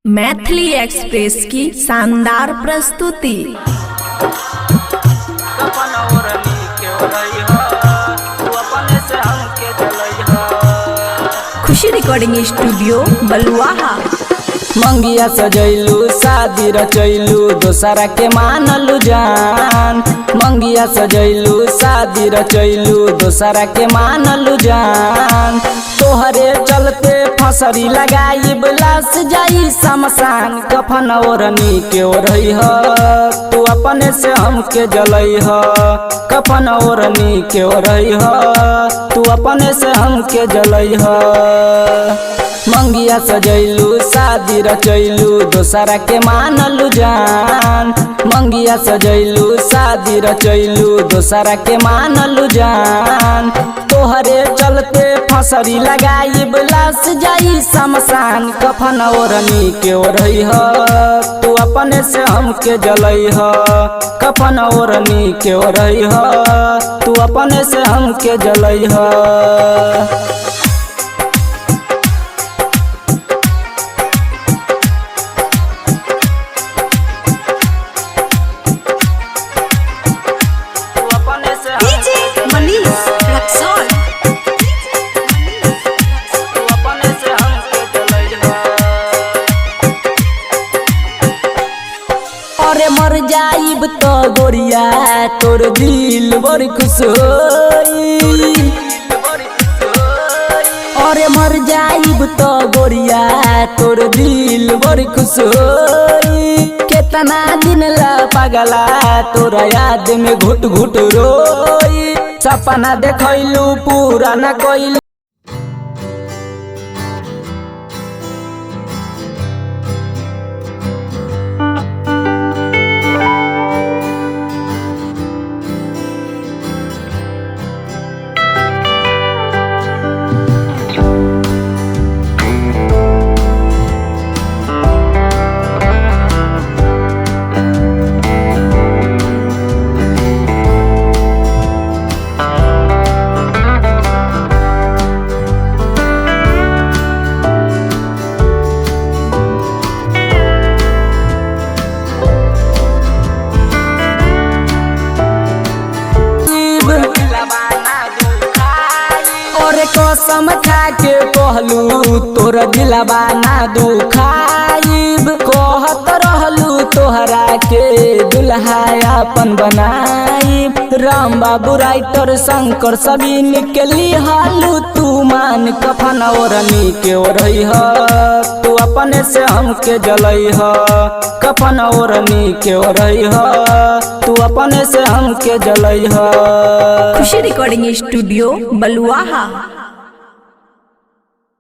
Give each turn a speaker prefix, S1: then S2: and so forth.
S1: Maithili express की शानदार प्रस्तुति। खुशी रिकॉर्डिंग स्टूडियो बलुआहा।
S2: मंगिया सजैलू शादी रचैलू दोसरा के मानलू जान। मंगिया सजैलू शादी रचैलू दोसरा के मानलू जान। तोहरे चलते फसरी लगाई लाश जाई शमशान। कफन ओढ़नी के ओढ़ई ह तू अपने से हमके जलई ह। कफन ओढ़नी के ओढ़ई ह तू अपने से हमके जलई ह। मंगिया सजैलू शादी रचैलू दोसरा के मानलू जान। मंगिया सजैलू शादी रचैलू दोसरा के मानलू जान। तोहरे चलते फसरी लगाई लाश जाई शमशान। कफन ओढ़नी के ओढ़ई ह तू अपने से हमके जलई ह। कफन ओढ़नी के ओढ़ई ह तू अपने से हमके जलई ह। अरे मर जाइब तो गोरिया तोर दिल बड़ी खुश होई। अरे मर जाइब तो गोरिया तोर दिल बड़ी खुश होई। केतना दिन ला पगला तोरा याद में घुट घुट रोई। सपना देखैलू पूरा न कोइलू। और कसम खा के कहलू तोर दिलवा ना दुखाइब। कहत रहलू तोहरा के दुल्हा अपन बनाइब। राम बाबू राइटर शंकर सभी निकली हालू तू मान। कफन ओढ़नी के ओढ़ई ह तू अपने से हमके जलई ह। कफन ओढ़नी के ओढ़ई ह तू अपने से हमके जलई ह।
S1: खुशी रिकॉर्डिंग स्टूडियो बलुआहा।